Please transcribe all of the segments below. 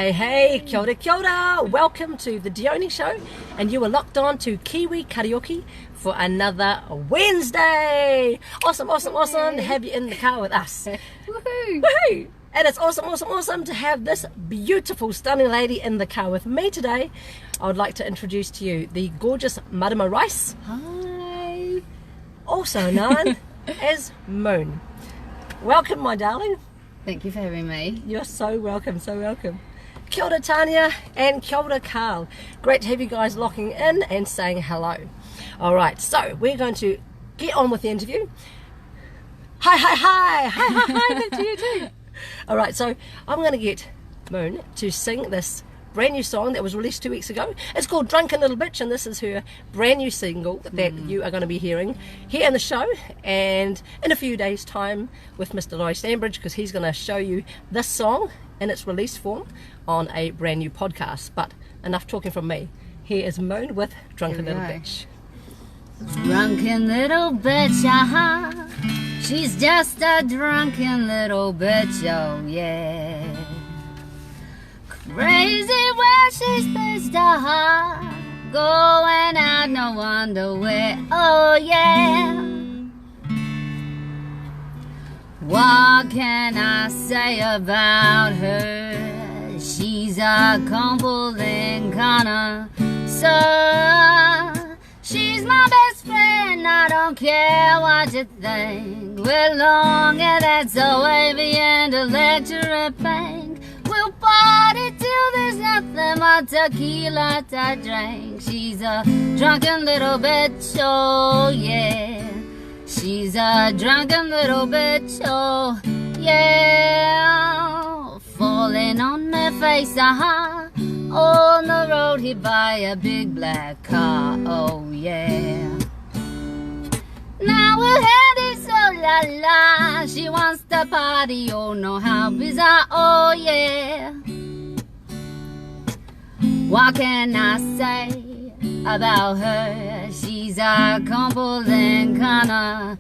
Hey, kia ora, kia ora. Welcome to the Dione Show, and you are locked on to Kiwi Karaoke for another Wednesday. Awesome to have you in the car with us. Woohoo! Woohoo! And it's awesome to have this beautiful, stunning lady in the car with me today. I would like to introduce to you the gorgeous Marama Rice, Hi! also known as Moone. Welcome, my darling. Thank you for having me. You're so welcome, so welcome. Kia ora Tanya and kia ora Carl. Great to have you guys locking in and saying hello. Alright, so we're going to get on with the interview. Hi, back to you too. Alright, so I'm going to get Moone to sing this brand new song that was released 2 weeks ago. It's called Drunken Little Bitch, and this is her brand new single that you are going to be hearing here in the show and in a few days time with Mr. Laurie Stanbridge, because he's going to show you this song in its release form on a brand new podcast. But enough talking from me. Here is Moone with Drunken Little Bitch. Drunken little bitch, she's just a drunken little bitch, oh yeah. Crazy where she's pissed, going out no underwear, oh yeah. What can I say about her? She's a complete connoisseur. She's my best friend, I don't care what you think. We're long and that's a wavy and a lecture bank. We'll party till there's nothing but tequila to drink. She's a drunken little bitch, oh yeah. She's a drunken little bitch, oh yeah. Falling on my face, on the road hit by a big black car, oh yeah. Now we're headed so la la. She wants to party, oh no how bizarre, oh yeah. What can I say about her? She's a complete connoisseur,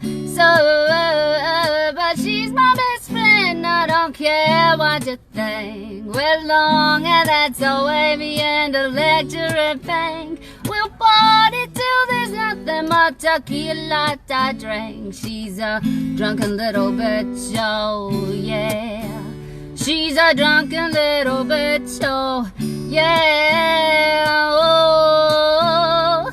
but she's my best friend, I don't care what you think. We're long and that's a wavy and a lecture bank. We'll party till there's nothing but tequila to drink. She's a drunken little bitch, oh yeah. She's a drunken little bitch, oh yeah. Oh,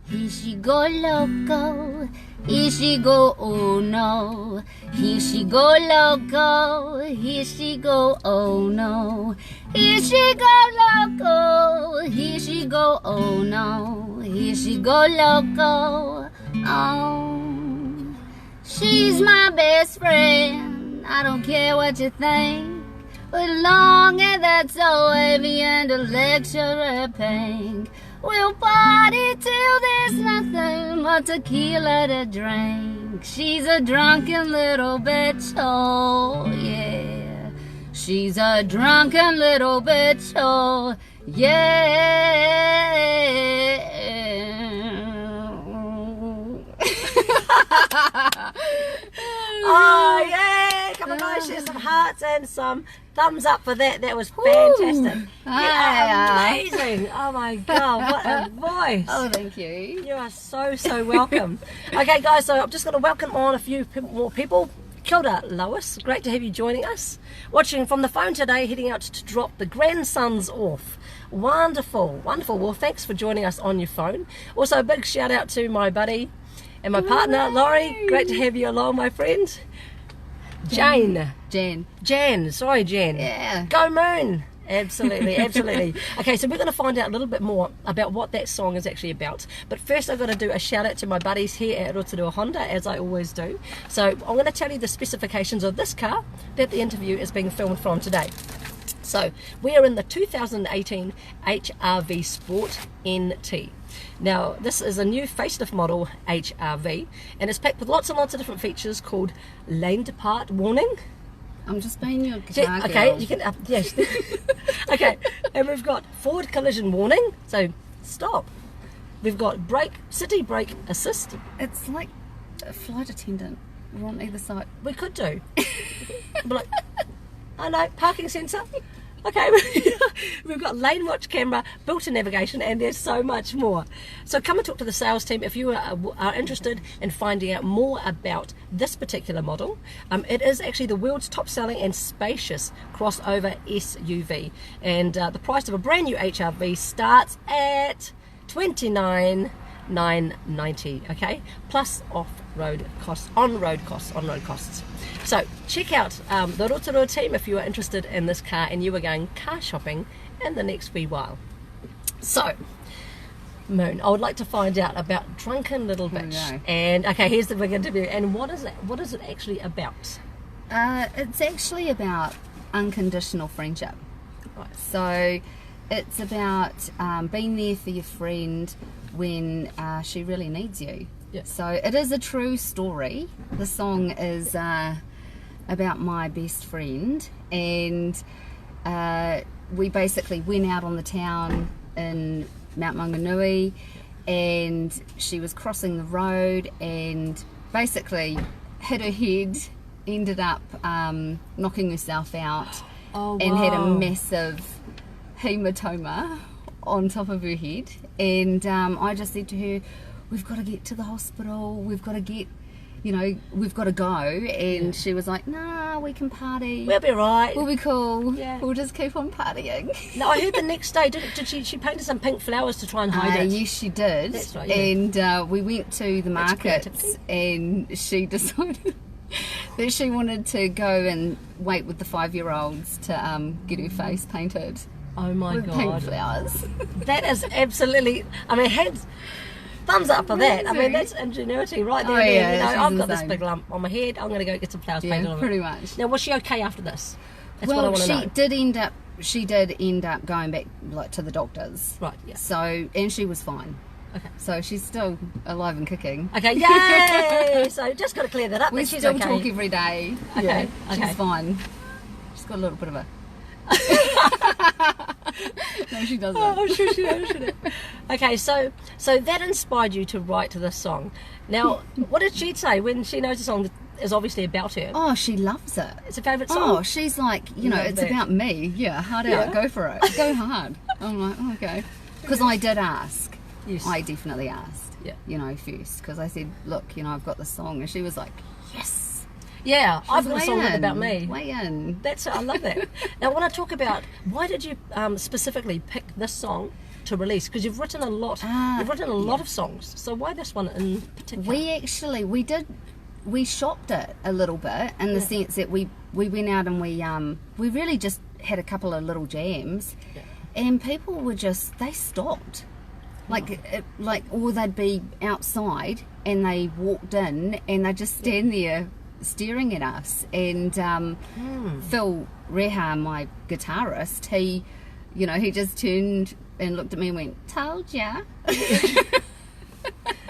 here she go loco, here she go, oh no. Here she go loco, here she go, oh no. Here she go loco, here she go, oh no. Here she go loco, oh. She's my best friend, I don't care what you think. We're long and that's so wavy and a lecturer pink. We'll party till there's nothing but tequila to drink. She's a drunken little bitch, oh yeah. She's a drunken little bitch, oh yeah. Oh yeah, come on guys, share some hearts and some thumbs up for that. That was fantastic. Amazing. Oh my god, what a voice. Oh, thank you. You are so welcome. Okay guys, so I'm just going to welcome on a few more people. Kia ora, Lois, great to have you joining us. Watching from the phone today, heading out to drop the grandsons off. Wonderful. Well, thanks for joining us on your phone. Also a big shout out to my buddy and my partner, Laurie. Great to have you along, my friend. Jan. Sorry, Jan. Yeah. Go Moone. Absolutely. Okay, so we're going to find out a little bit more about what that song is actually about. But first I've got to do a shout out to my buddies here at Rotorua Honda, as I always do. So I'm going to tell you the specifications of this car that the interview is being filmed from today. So we are in the 2018 HRV Sport NT. Now this is a new facelift model HRV, and it's packed with lots and lots of different features called lane depart warning. I'm just being your guitar Okay, girl. you can yes. Okay, and we've got forward collision warning, so stop. We've got city brake assist. It's like a flight attendant. We're on either side. We could do. But like, I know, parking sensor. Okay, we've got lane watch camera, built-in navigation, and there's so much more. So come and talk to the sales team if you are interested in finding out more about this particular model. It is actually the world's top-selling and spacious crossover SUV, and the price of a brand new HRV starts at $29,990. Okay, plus on-road costs. So check out the Rotorua team if you are interested in this car and you are going car shopping in the next wee while. So, Moone, I would like to find out about Drunken Little Bitch. And okay, here's the big interview. And what is it? What is it actually about? It's actually about unconditional friendship. Right. So it's about being there for your friend when she really needs you. Yeah. So it is a true story. The song is about my best friend, and we basically went out on the town in Mount Maunganui, and she was crossing the road and basically hit her head, ended up knocking herself out. Oh, and had a wow. massive hematoma on top of her head, and I just said to her, we've got to get to the hospital, we've got to get, we've got to go. And she was like, nah, we can party, We'll be right. we'll be cool, Yeah. we'll just keep on partying. No, I heard the next day, did she painted some pink flowers to try and hide it? Yes, she did. That's right, yeah. And we went to the That's markets, creativity. and she decided that she wanted to go and wait with the 5-year-olds to get her face painted Oh my with pink God. flowers. That is absolutely, thumbs up for that. Amazing. That's ingenuity right there. Oh, yeah, man. she's I've got this insane. big lump on my head, I'm going to go get some flowers Yeah, painted on it. pretty much. Now, was she okay after this? That's what I Well, want to know. she did end up going back to the doctors. Right, yeah. So, and she was fine. Okay. So she's still alive and kicking. Okay, yay! So just got to clear that up. We that she's still okay. talk every day. Okay, Yeah, okay. she's fine. She's got a little bit of a... No, she doesn't. Oh, sure she does. Okay, so that inspired you to write this song. Now, what did she say when she knows the song is obviously about her? Oh, she loves it. It's a favourite Oh, song. she's like, Love it's that. about me. Yeah, hard Yeah. out. Go for it. Go hard. I'm like, oh, okay. Because I did ask. Yes. I definitely asked. Yeah. First. Because I said, look, I've got this song. And she was like, yes. Yeah, I've She's got a song way about in, me. Way in. I love that. Now, I want to talk about why did you specifically pick this song to release? Because you've written a lot. You've written a lot of songs. So why this one in particular? We shopped it a little bit in the sense that we went out and we really just had a couple of little jams, and people were just, they stopped. Or they'd be outside and they walked in and they'd just stand there staring at us. And Phil Reha, my guitarist, he just turned and looked at me and went, told ya.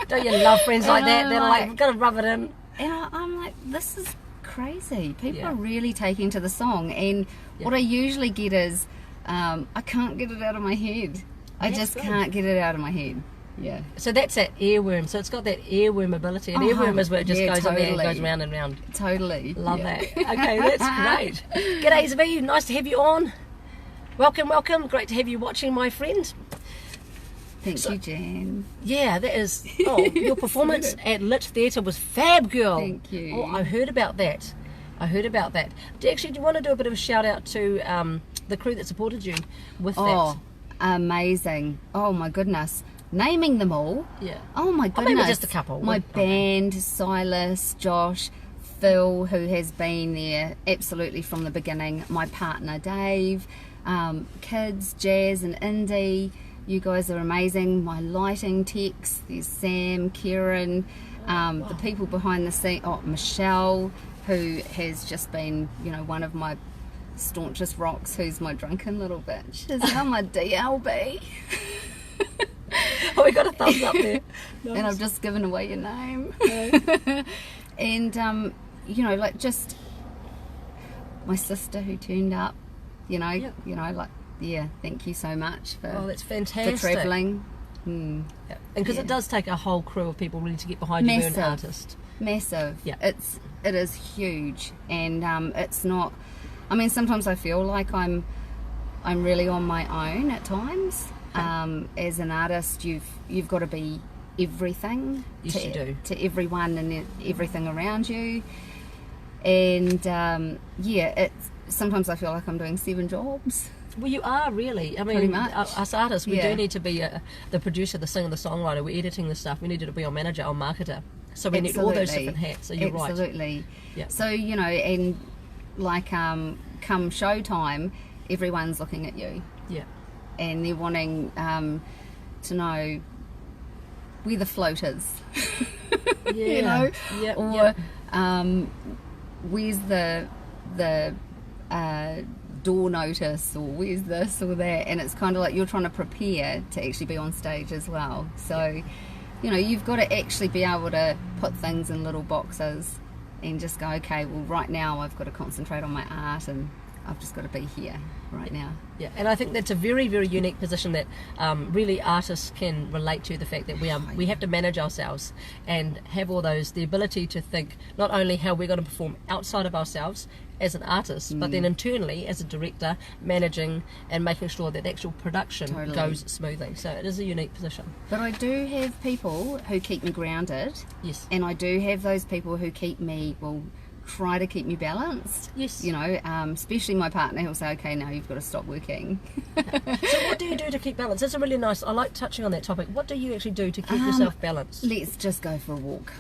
Don't you love friends like that? And They're I'm like, like- we've got to rub it in. And I'm like, this is crazy. People Yeah. are really taking to the song. And what I usually get is, I can't get it out of my head. I That's just good. can't get it out of my head. Yeah. So that's that earworm. So it's got that earworm ability. And earworm is where it just yeah, goes in there and totally. goes round and round. Totally. Love yeah. that. Okay, that's great. G'day, Zvi. Nice to have you on. Welcome. Great to have you watching, my friend. Thank you, Jan. Yeah, that is. Oh, your performance at Lit Theatre was fab, girl. Thank you. Oh, I heard about that. Do you want to do a bit of a shout out to the crew that supported you with Oh, amazing. Oh, my goodness. Naming them all. that? Yeah. Oh, my Or goodness. maybe just a couple. My Okay. band, Silas, Josh, Phil, who has been there absolutely from the beginning, my partner, Dave, kids, Jazz and Indy. You guys are amazing. My lighting techs, there's Sam, Kieran, the people behind the scene. Oh, Michelle, who has just been, one of my staunchest rocks, who's my drunken little bitch. Is now my DLB. Oh, we got a thumbs up there. And I've just given away your name. And, just my sister who turned up, thank you so much for, Oh, that's fantastic. for travelling. Yeah. And because it does take a whole crew of people really to get behind you, Massive. an artist. Massive. Yeah. It is huge. And it's not, sometimes I feel like I'm I'm really on my own at times. Okay. As an artist, you've got to be everything Yes, you do. to everyone and everything around you. And it's sometimes I feel like I'm doing 7 jobs. Well, you are really. I mean, Pretty much. Us artists, we Yeah. do need to be the producer, the singer, the songwriter. We're editing the stuff. We need to be our manager, our marketer. So we need all those Absolutely. different hats. So you're right. Absolutely. Yeah. So, you know, and like come showtime, everyone's looking at you Yeah. and they're wanting to know where the float is. Yeah. You know? Yeah. Or yeah. where's the door notice, or where's this or that, and it's kind of like you're trying to prepare to actually be on stage as well. So you know, you've got to actually be able to put things in little boxes and just go, okay, well right now I've got to concentrate on my art and I've just got to be here right now. Yeah, and I think that's a very, very unique position that really artists can relate to, the fact that we have to manage ourselves and have all those, the ability to think not only how we're going to perform outside of ourselves as an artist, but then internally as a director, managing and making sure that the actual production goes smoothly. So it is a unique position. But I do have people who keep me grounded. Yes. And I do have those people who keep me, well, try to keep me balanced. Yes. You know, especially my partner, who'll say, okay, now you've got to stop working. So what do you do to keep balance? That's a really nice, I like touching on that topic. What do you actually do to keep yourself balanced? Let's just go for a walk.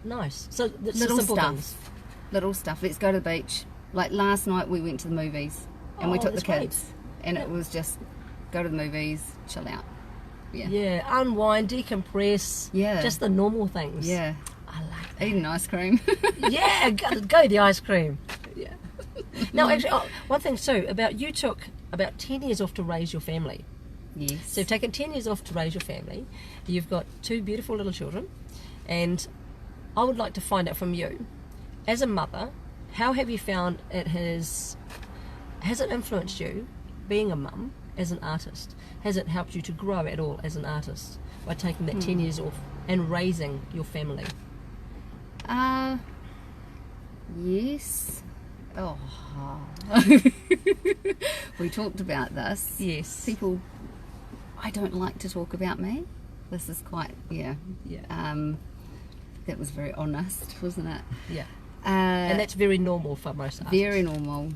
Nice. So it's Little simple stuff. things. Little stuff. Let's go to the beach. Like last night we went to the movies and we took the that's great. kids. And it was just go to the movies, chill out. Yeah. Yeah, unwind, decompress. Yeah. Just the normal things. Yeah. I like that. Eating ice cream. Yeah, go the ice cream. Yeah. Now, actually, one thing too about you took about 10 years off to raise your family. Yes. So you've taken 10 years off to raise your family. You've got 2 beautiful little children, and I would like to find out from you, as a mother, how have you found it has it influenced you being a mum as an artist? Has it helped you to grow at all as an artist by taking that 10 years off and raising your family? Yes. Oh. We talked about this. Yes. People, I don't like to talk about me. This is quite, Yeah. that was very honest, wasn't it? Yeah. And that's very normal for most artists. Very normal.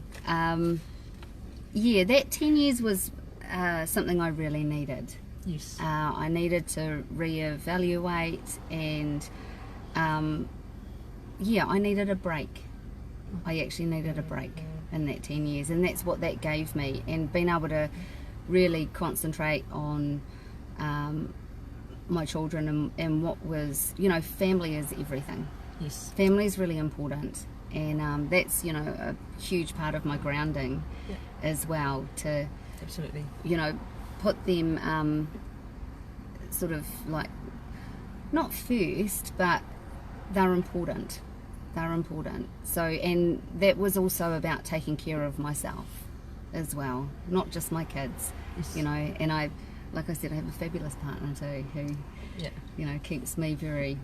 Yeah, that 10 years was something I really needed. Yes. I needed to reevaluate and I needed a break. I actually needed a break in that 10 years, and that's what that gave me, and being able to really concentrate on my children and what was, you know, family is everything. Yes. Family is really important, and that's, you know, a huge part of my grounding as well, to Absolutely. you know, put them sort of like not first, but they're important. They're important. So, and that was also about taking care of myself as well, not just my kids. Yes. You know, and I, like I said, I have a fabulous partner too who, you know, keeps me very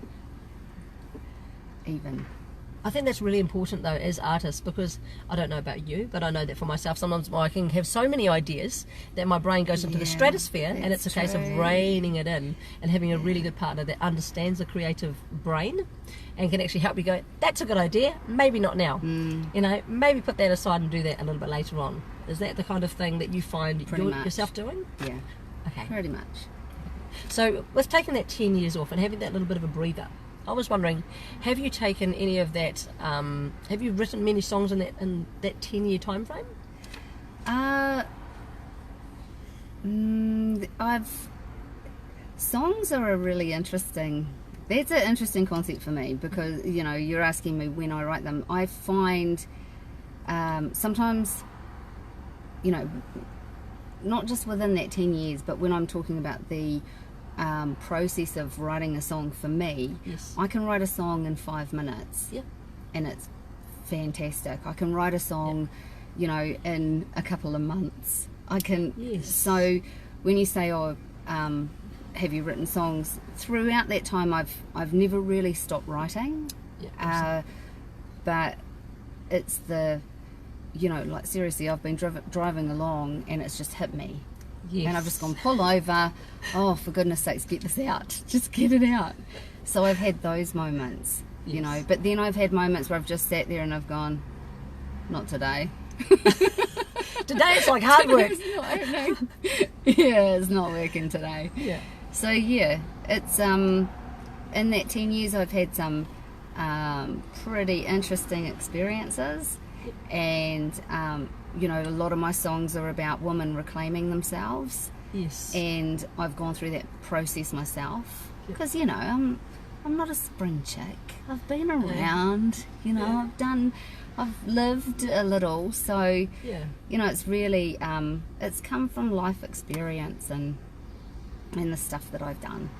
even. I think that's really important though as artists, because I don't know about you, but I know that for myself sometimes I can have so many ideas that my brain goes into the stratosphere, and it's a case of reining it in and having a really good partner that understands the creative brain and can actually help you go, that's a good idea, maybe not now. You know, maybe put that aside and do that a little bit later on. Is that the kind of thing that you find yourself doing? Yeah. Okay. Pretty much. So with taking that 10 years off and having that little bit of a breather, I was wondering, have you taken any of that, have you written many songs in that 10-year time frame? Songs are a really interesting, that's an interesting concept for me, because, you know, you're asking me when I write them. I find sometimes, you know, not just within that 10 years, but when I'm talking about the process of writing a song for me, I can write a song in 5 minutes, and it's fantastic. I can write a song, you know, in a couple of months. I can. So when you say, oh, have you written songs? Throughout that time, I've never really stopped writing. But it's the, you know, like seriously, I've been driving along and it's just hit me. Yes. And I've just gone, pull over. Oh, for goodness sakes, get this out. Just get it out. So I've had those moments, you know. But then I've had moments where I've just sat there and I've gone, not today. Today it's like hard work. It's not happening. Yeah, it's not working today. Yeah. So yeah, it's in that 10 years I've had some pretty interesting experiences, and you know, a lot of my songs are about women reclaiming themselves. Yes. And I've gone through that process myself, because you know, I'm not a spring chick. I've been around, you know, I've lived a little, so you know, it's really it's come from life experience and the stuff that I've done.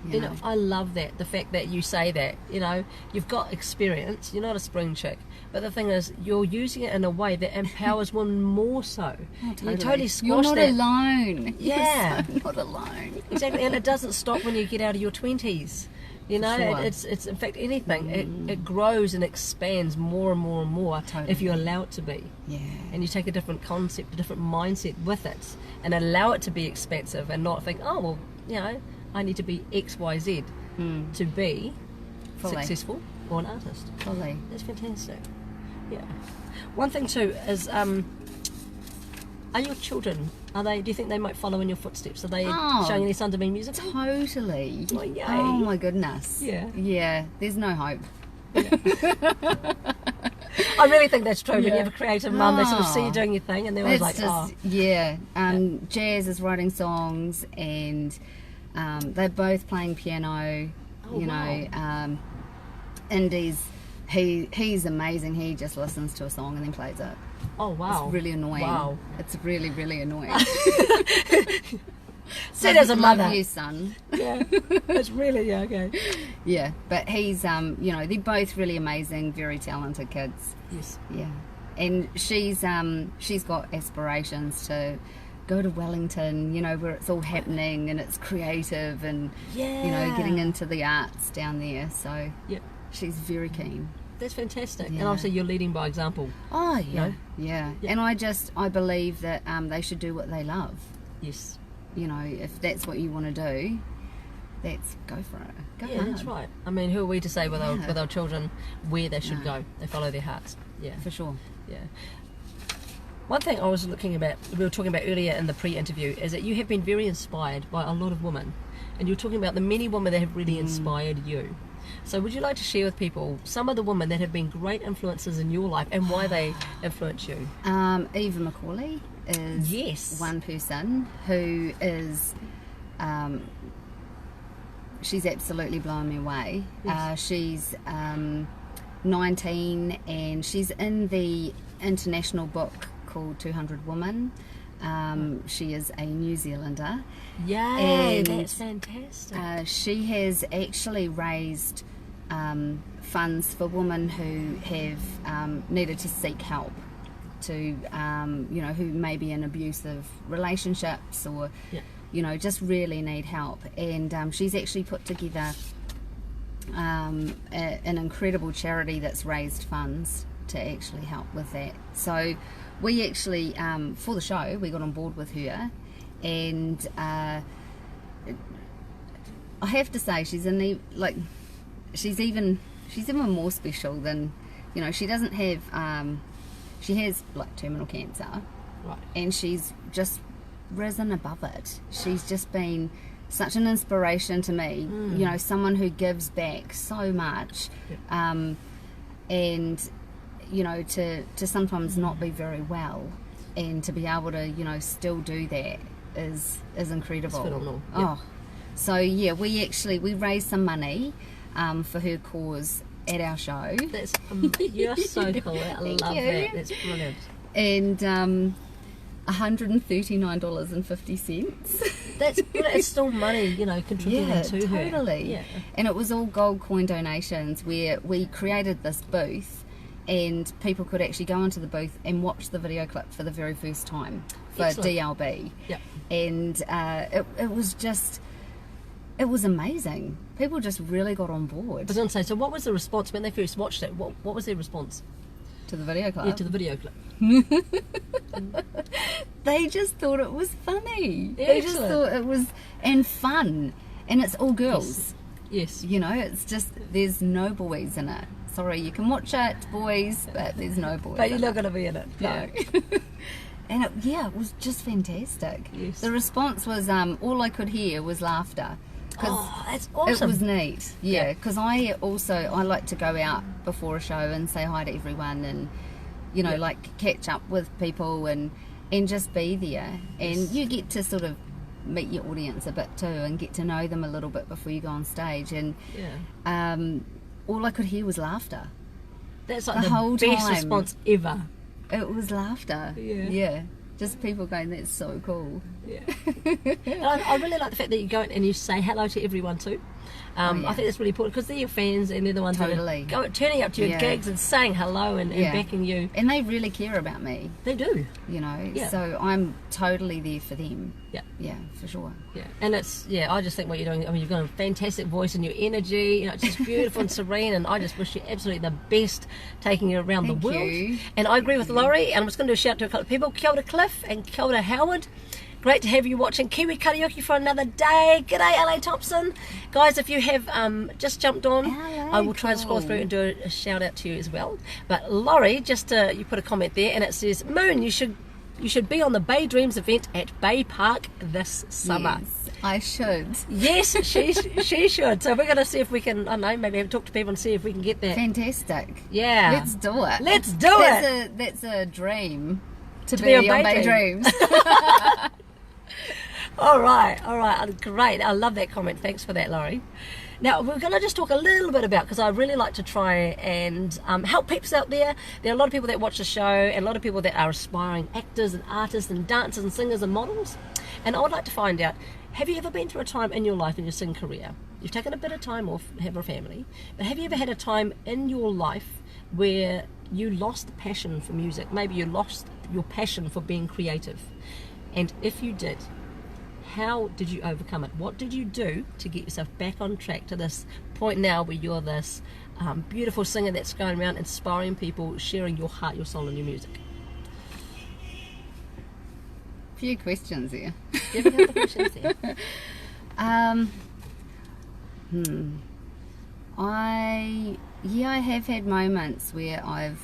You know, I love that, the fact that you say that, you know, you've got experience, you're not a spring chick, but the thing is, you're using it in a way that empowers women more so. Oh, totally. You totally squash You're not that. alone. Yeah. You're so not alone. Exactly, and it doesn't stop when you get out of your 20s. You know, Sure. it's in fact anything. It grows and expands more and more and more if you allow it to be. Yeah. And you take a different concept, a different mindset with it, and allow it to be expansive, and not think, oh well, you know, I need to be X, Y, Z to be Fully. successful or an artist. Fully. That's fantastic. Yeah. One thing too is, are your children? Do you think they might follow in your footsteps? Are they showing any signs of being musical? Totally. Oh, yay. Oh my goodness. Yeah. Yeah. There's no hope. I really think that's true. When you have a creative mum, they sort of see you doing your thing, and they're always It's like, just, yeah. Jazz is writing songs, and they're both playing piano. You know, Indy's he's amazing. He just listens to a song and then plays it. oh wow, It's really annoying. Wow. It's really, really annoying. Said as a mother. Love you, son. Yeah, it's really okay. Yeah, but he's you know, they're both really amazing, very talented kids. Yes. Yeah, and she's got aspirations to go to Wellington, you know, where it's all happening and it's creative, and you know, getting into the arts down there. So she's very keen. That's fantastic. Yeah. And obviously you're leading by example. Oh yeah, know? yeah. Yeah. And I believe that they should do what they love. Yes. You know, if that's what you want to do, go for it. Go Yeah, hard. that's right. I mean, who are we to say with our children where they should go? They follow their hearts. Yeah. For sure. Yeah. One thing I was looking about, we were talking about earlier in the pre-interview, is that you have been very inspired by a lot of women, and you're talking about the many women that have really inspired you. So would you like to share with people some of the women that have been great influences in your life and why they influence you? Eva Macaulay is one person who is she's absolutely blown me away. She's 19 and she's in the international book called 200 Women. She is a New Zealander. Yay, and that's fantastic. she has actually raised funds for women who have needed to seek help, to you know, who may be in abusive relationships or you know, just really need help. And she's actually put together an incredible charity that's raised funds to actually help with that. So we actually for the show we got on board with her, and I have to say she's even more special than, you know, she doesn't have she has like terminal cancer, Right. and she's just risen above it. She's just been such an inspiration to me. You know, someone who gives back so much, and you know, to sometimes not be very well, and to be able to, you know, still do that is incredible. It's phenomenal. Oh, so yeah, we raised some money for her cause at our show. That's you're so cool. I love that. That's brilliant. And $139.50. That's brilliant. It's still money, you know, contributing to her. Totally. Yeah. And it was all gold coin donations, where we created this booth, and people could actually go into the booth and watch the video clip for the very first time for Excellent. DLB. Yeah. And it was amazing. People just really got on board I was going to say, so what was the response when they first watched it? What was their response? to the video clip. Yeah, to the video clip. They just thought it was funny. They just thought it was and fun, and it's all girls. Yes. You know, it's just there's no boys in it. Sorry, you can watch it, boys, but there's no boys. But you're not going to be in it. No. And it was just fantastic. Yes. The response was all I could hear was laughter. Oh, that's awesome. It was neat. Yeah, because I like to go out before a show and say hi to everyone, and you know, like catch up with people and just be there. And you get to sort of meet your audience a bit too and get to know them a little bit before you go on stage. And all I could hear was laughter. That's like the whole best time. response ever. It was laughter. Yeah. Just people going, that's so cool. Yeah. And I really like the fact that you go and you say hello to everyone too. I think that's really important because they're your fans and they're the ones that are turning up to your gigs and saying hello and backing you. And they really care about me. They do. You know, so I'm totally there for them. Yeah. Yeah, for sure. Yeah. And it's, I just think what you're doing, I mean, you've got a fantastic voice and your energy, you know, it's just beautiful and serene, and I just wish you absolutely the best taking it around the world. You. And I agree with Laurie, and I'm just going to do a shout out to a couple of people. Kia ora Cliff and kia ora Howard. Great to have you watching Kiwi Karaoke for another day. G'day, LA Thompson. Guys, if you have just jumped on, I will try and scroll through and do a shout out to you as well. But Laurie, you put a comment there and it says, Moon, you should be on the Bay Dreams event at Bay Park this summer. Yes, I should. Yes, she should. So we're going to see if we can, I don't know, maybe have a talk to people and see if we can get that. Fantastic. Yeah. Let's do it. Let's do it. That's a dream to be be on on Bay Bay Dreams. All right, great. I love that comment. Thanks for that, Laurie. Now, we're going to just talk a little bit about, because I really like to try and help peeps out there. There are a lot of people that watch the show and a lot of people that are aspiring actors and artists and dancers and singers and models. And I would like to find out, have you ever been through a time in your life, in your singing career, you've taken a bit of time off, have a family, but have you ever had a time in your life where you lost the passion for music? Maybe you lost your passion for being creative. And if you did, how did you overcome it? What did you do to get yourself back on track to this point now where you're this beautiful singer that's going around inspiring people, sharing your heart, your soul and your music? Few questions there. You have a couple questions there. I have had moments where I've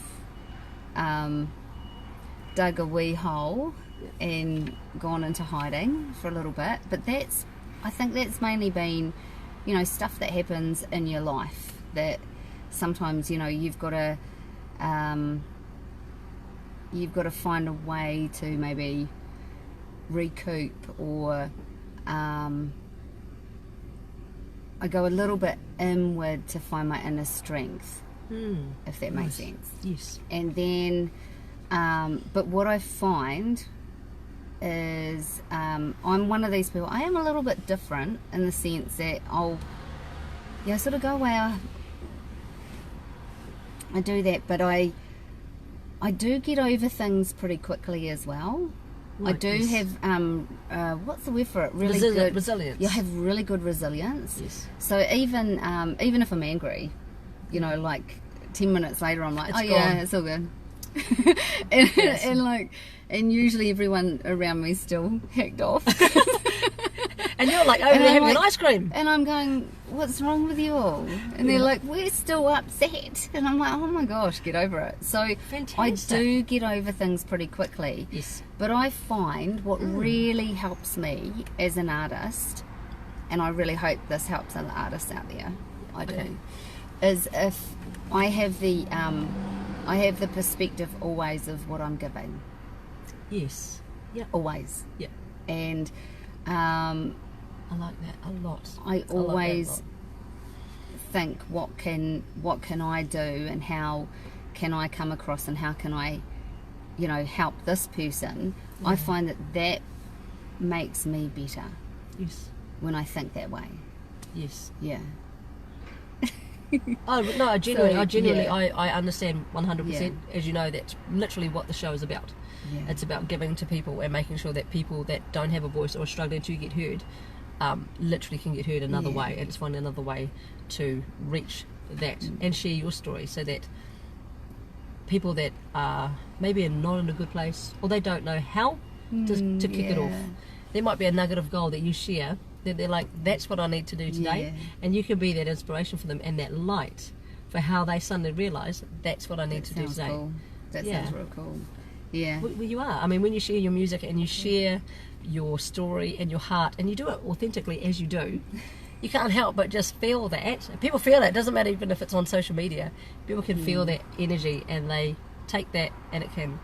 dug a wee hole and gone into hiding for a little bit, but I think that's mainly been, you know, stuff that happens in your life that sometimes, you know, you've got to find a way to maybe recoup, or I go a little bit inward to find my inner strength, if that makes sense. Yes. And then but what I find is I'm one of these people. I am a little bit different in the sense that I'll sort of go away, I do that, but I do get over things pretty quickly as well. Right, I do have what's the word for it? Really good resilience. You have really good resilience. Yes. So even if I'm angry, you know, like 10 minutes later I'm like, it's all good. and usually everyone around me still hacked off. And you're like over there having an ice cream. And I'm going, what's wrong with you all? And they're like, we're still upset. And I'm like, oh my gosh, get over it. So fantastic. I do get over things pretty quickly. Yes. But I find what really helps me as an artist, and I really hope this helps other artists out there, I do, is if I have the perspective always of what I'm giving. Yes. Yeah. Always. Yeah. And I like that a lot. I always think, what can I do, and how can I come across, and how can I, you know, help this person. I find that makes me better. Yes. When I think that way. Yes. Yeah. Oh no, I genuinely I understand 100%. As you know, that's literally what the show is about. Yeah. It's about giving to people and making sure that people that don't have a voice or are struggling to get heard, literally can get heard another way, and it's finding another way to reach that and share your story, so that people that are maybe not in a good place, or they don't know how to kick it off. There might be a nugget of gold that you share that they're like, that's what I need to do today, and you can be that inspiration for them and that light for how they suddenly realise that's what I need to do today. Cool. That sounds real cool. Yeah. Well, you are. I mean, when you share your music and you share your story and your heart, and you do it authentically as you do, you can't help but just feel that. People feel it. It doesn't matter even if it's on social media. People can feel that energy, and they take that, and it can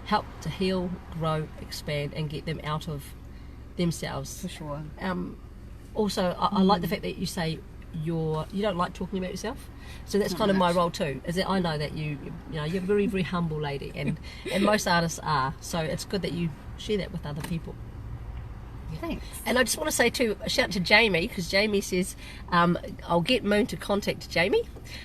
help to heal, grow, expand, and get them out of themselves. For sure. Also, I like the fact that you say you don't like talking about yourself. So that's kind of my role too. Is that I know that you're a very, very humble lady, and most artists are. So it's good that you share that with other people. Thanks. And I just want to say too, a shout out to Jamie, because Jamie says, I'll get Moone to contact Jamie.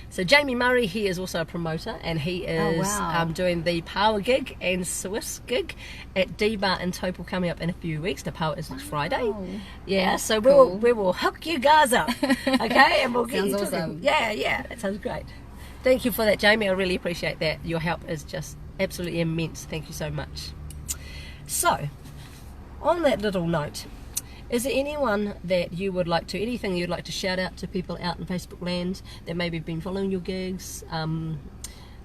So Jamie Murray, he is also a promoter, and he is doing the Power gig and Swiss gig at D-Bar in Topol coming up in a few weeks. The Power is next Friday. Yeah, so we will hook you guys up, okay? And we'll get you talking. Awesome. Yeah, that sounds great. Thank you for that, Jamie. I really appreciate that. Your help is just absolutely immense. Thank you so much. So, on that little note, is there anyone that you would like to, anything you'd like to shout out to people out in Facebook land that maybe have been following your gigs?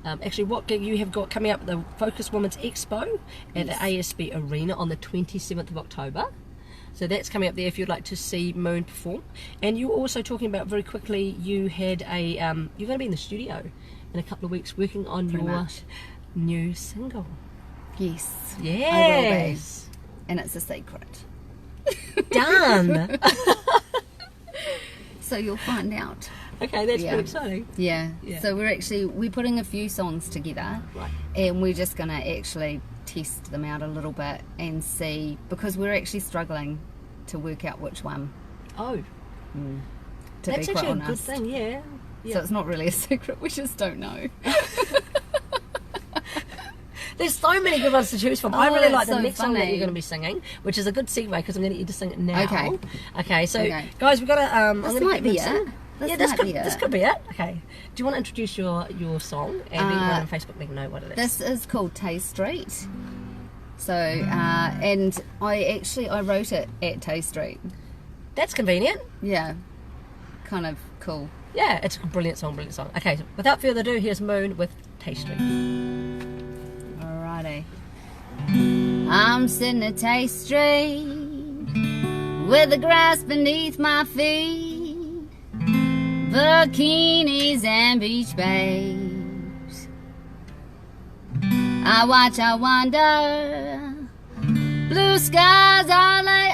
Actually, what gig you have got coming up at the Focus Women's Expo at the ASB Arena on the 27th of October. So that's coming up there if you'd like to see Moone perform. And you were also talking about very quickly, you had a, you're going to be in the studio in a couple of weeks working on your new single. Yes. Yes. I will be. And it's a secret. Done. So you'll find out. Okay, that's pretty exciting. Yeah. So we're putting a few songs together, and we're just going to actually test them out a little bit and see, because we're actually struggling to work out which one. Oh. That's actually honest. a good thing, yeah. So it's not really a secret, we just don't know. There's so many good ones to choose from. I really like the next song that funny. you're going to be singing, which is a good segue because I'm going to get you to sing it now. Okay. So guys, we've got to... This might be it. This could be it. Okay. Do you want to introduce your song and everyone on Facebook let them know what it is? This is called Tay Street. So, and I wrote it at Tay Street. That's convenient. Yeah. Kind of cool. Yeah, it's a brilliant song. Okay, so without further ado, here's Moone with Tay Street. Alrighty. I'm sitting at Tay Street with the grass beneath my feet, bikinis and beach babes. I watch, I wonder, blue skies I lay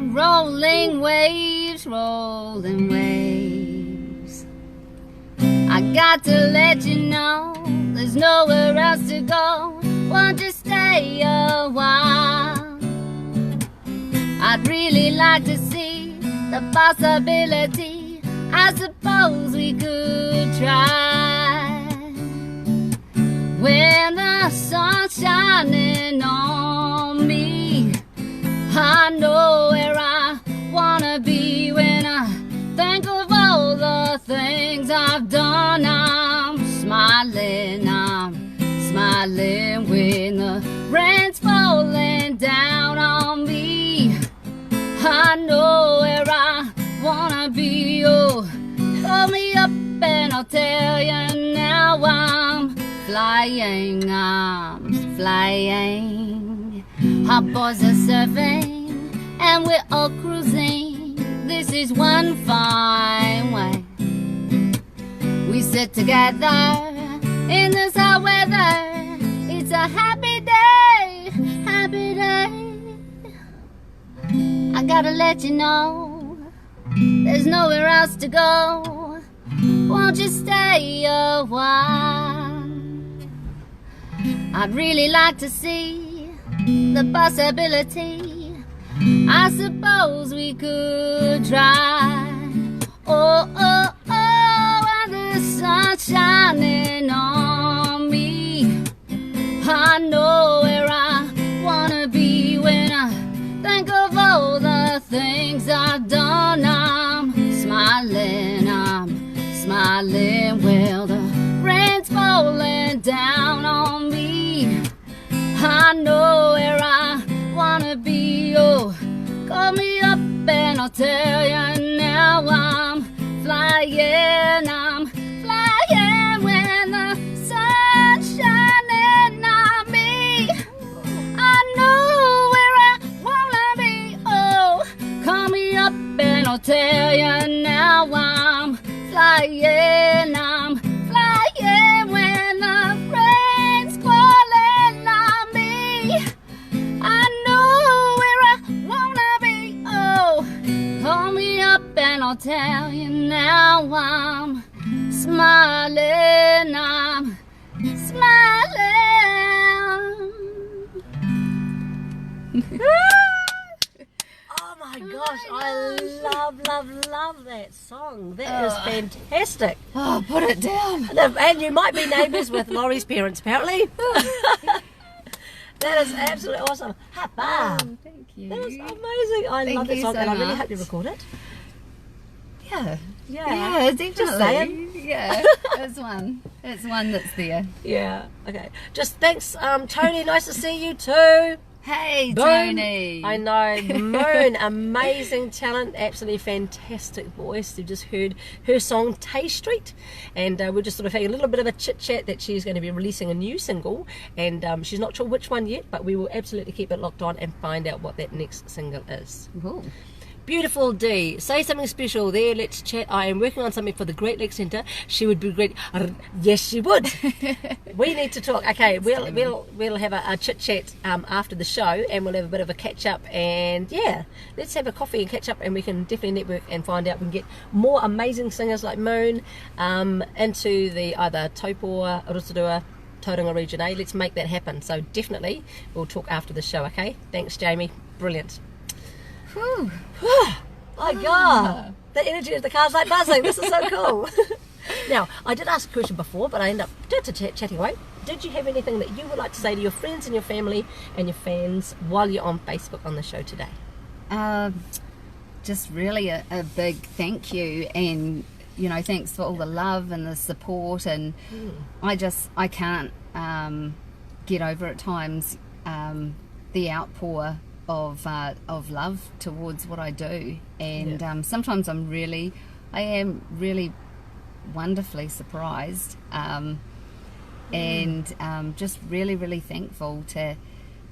under, rolling waves, rolling waves. I got to let you know there's nowhere else to go. Won't you stay a while? I'd really like to see the possibility. I suppose we could try. When the sun's shining on me, I know where I wanna be. When I think of all the things I've done, I'm smiling when the rain's falling down on me. I know where I wanna be. Oh, call me up and I'll tell you now. I'm flying. Our boys are surfing and we're all cruising. This is one fine way. We sit together in this hot weather. It's a happy day, happy day. I gotta let you know there's nowhere else to go. Won't you stay a while? I'd really like to see the possibility. I suppose we could try. Oh, oh, oh, and the sun's shining on me. I know where I wanna be. When I think of all the things I've done, I'm smiling. Well, the rain's falling I'll tell you now I'm flying when the sun's shining on me. I know where I wanna be. Oh, call me up and I'll tell you now I'm flying when the rain's falling on me. I know where I wanna be. Oh, call me up and I'll tell you now I'm smiling, I'm smiling. Oh my gosh, I love that song. That is fantastic. Oh, put it down. And you might be neighbours with Laurie's parents, apparently. That is absolutely awesome. Hapa. Thank you. That is amazing. I love that you song, so and I really much. hope you record it. Yeah. Yeah, Definitely. saying. Yeah, it's one that's there. Yeah. Okay. Just thanks, Tony. Nice to see you too. Hey, Moone. Tony. I know, Moone, amazing talent, absolutely fantastic voice. You just heard her song Tay Street, and we're just sort of having a little bit of a chit chat that she's going to be releasing a new single, and she's not sure which one yet, but we will absolutely keep it locked on and find out what that next single is. Ooh. Beautiful D, say something special there, let's chat. I am working on something for the Great Lakes Centre. She would be great. Yes, she would. We need to talk. Okay, we'll have a chit chat after the show, and we'll have a bit of a catch up, and yeah, let's have a coffee and catch up, and we can definitely network and find out we can get more amazing singers like Moone into the either Taupo, Rotorua, Tauranga region. Let's make that happen. So definitely we'll talk after the show. Okay, thanks Jamie, brilliant. Whew. My God, the energy of the car's like buzzing. This is so cool. Now, I did ask a question before, but I ended up chatting away. Did you have anything that you would like to say to your friends and your family and your fans while you're on Facebook on the show today? Just really a big thank you, and thanks for all the love and the support, and I can't get over at times the outpour of love towards what I do, and sometimes I am really wonderfully surprised, and just really thankful to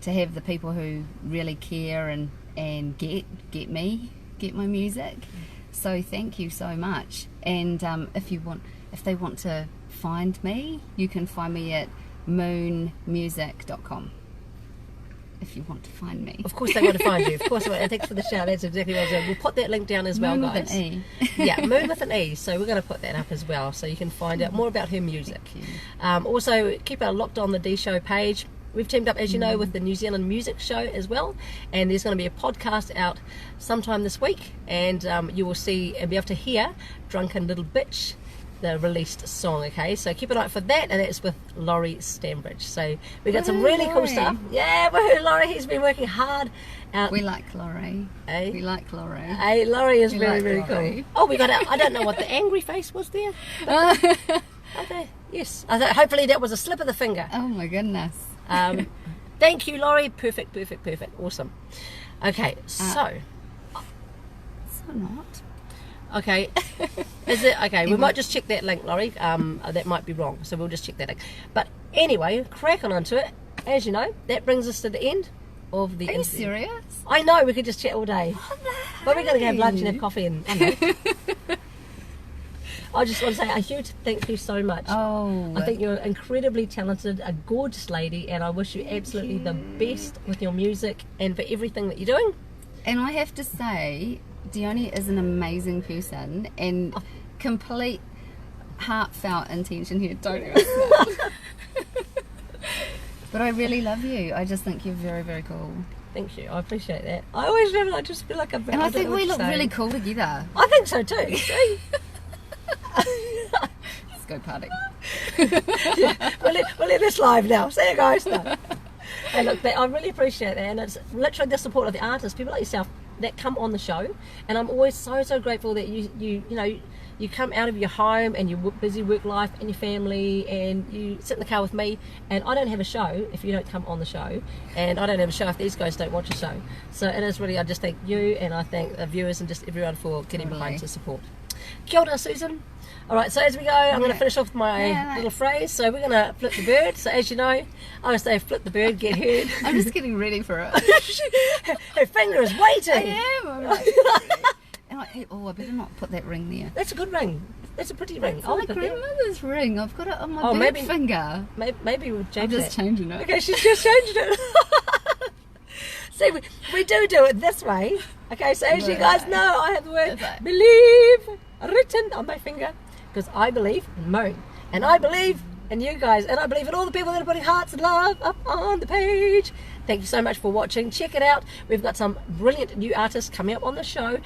have the people who really care and get my music. So thank you so much. And if they want to find me, you can find me at moonemusic.com. If you want to find me. Of course they want to find you. Of course they want. And thanks for the shout. That's exactly what I was doing. We'll put that link down as well, Moone guys. with an E. Yeah, Moone with an E. So we're going to put that up as well, so you can find out more about her music. Also, keep our Locked On the D Show page. We've teamed up, as you know, with the New Zealand Music Show as well, and there's going to be a podcast out sometime this week, and you will see and be able to hear Drunken Little Bitch, the released song. Okay, so keep an eye out for that, and it's with Laurie Stambridge. So we got some really cool stuff. Yeah, woohoo, Laurie, he's been working hard. We like Laurie. Eh? We like Laurie. Hey, Laurie is really Laurie. cool. Oh, we got I don't know what the angry face was there. Okay, yes. Hopefully that was a slip of the finger. Oh my goodness. Thank you, Laurie. Perfect. Awesome. Okay, so not. okay, is it okay? We might just check that link, Laurie. That might be wrong, so we'll just check that link. But anyway, cracking onto it. As you know, that brings us to the end of the Are you interview. serious? I know, we could just chat all day, but we're going to have lunch and have coffee and. I just want to say a huge thank you so much. Oh, I think you're incredibly talented, a gorgeous lady, and I wish you absolutely the best with your music and for everything that you're doing. and I have to say, Dione is an amazing person, and complete heartfelt intention here. Don't even. But I really love you. I just think you're very, very cool. Thank you, I appreciate that. I always remember, I just feel like I'm. And I think we look really cool together. I think so too. See? Let's go party. Yeah, we'll let this live now. See you guys. No. And look, I really appreciate that, and it's literally the support of the artists, people like yourself, that come on the show, and I'm always so grateful that you know, you come out of your home and your busy work life and your family, and you sit in the car with me, and I don't have a show if you don't come on the show, and I don't have a show if these guys don't watch a show. So it is really, I just thank you, and I thank the viewers and just everyone for getting behind to support. Kia ora, Susan. Alright, so as we go, I'm going to finish off with my little phrase. So we're going to flip the bird. So as you know, I always say flip the bird, get heard. I'm just getting ready for it. Her finger is waiting. I am. I'm like, oh, I better not put that ring there. That's a good ring. That's a pretty ring. It's my grandmother's ring. I've got it on my bird finger. Maybe we'll change it. I'm just changing it. Okay, she's just changed it. See, we do it this way. Okay, so as you guys know, I have the word believe written on my finger, because I believe in Moone, and I believe in you guys, and I believe in all the people that are putting hearts and love up on the page. Thank you so much for watching. Check it out. We've got some brilliant new artists coming up on the show.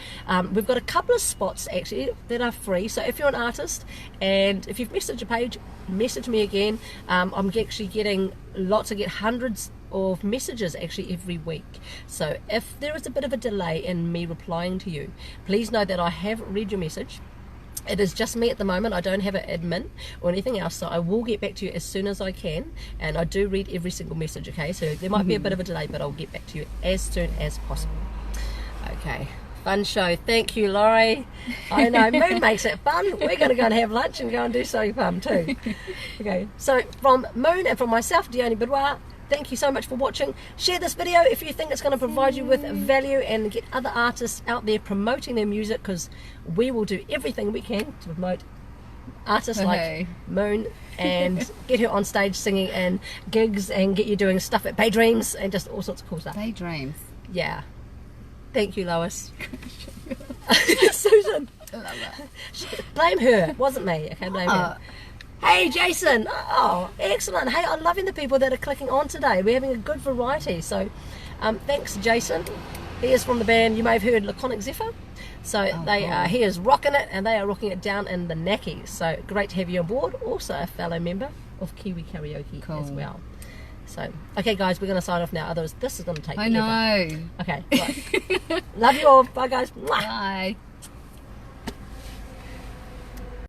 We've got a couple of spots actually that are free, so if you're an artist and if you've messaged a page, message me again. I'm actually getting hundreds of messages actually every week, so if there is a bit of a delay in me replying to you, please know that I have read your message. It is just me at the moment. I don't have an admin or anything else, so I will get back to you as soon as I can, and I do read every single message. Okay, so there might be a bit of a delay, but I'll get back to you as soon as possible. Okay, fun show. Thank you, Laurie. I know Moon makes it fun. We're going to go and have lunch and go and do something fun too. Okay, so from Moon and from myself, Dione Boudoir, thank you so much for watching. Share this video if you think it's going to provide you with value, and get other artists out there promoting their music, because we will do everything we can to promote artists like Moon and get her on stage singing and gigs, and get you doing stuff at Bay Dreams and just all sorts of cool stuff. Bay Dreams. Yeah. Thank you, Lois. Susan. I love it. Blame her. It wasn't me. Okay, blame her. Hey Jason, oh excellent. Hey, I'm loving the people that are clicking on today. We're having a good variety, so thanks Jason. He is from the band, you may have heard, Laconic Zephyr. So he is rocking it, and they are rocking it down in the Knackies. So great to have you on board. Also a fellow member of Kiwi Karaoke as well. So okay guys, we're going to sign off now, otherwise this is going to take forever. I know. Okay, right. Love you all. Bye guys. Mwah. Bye.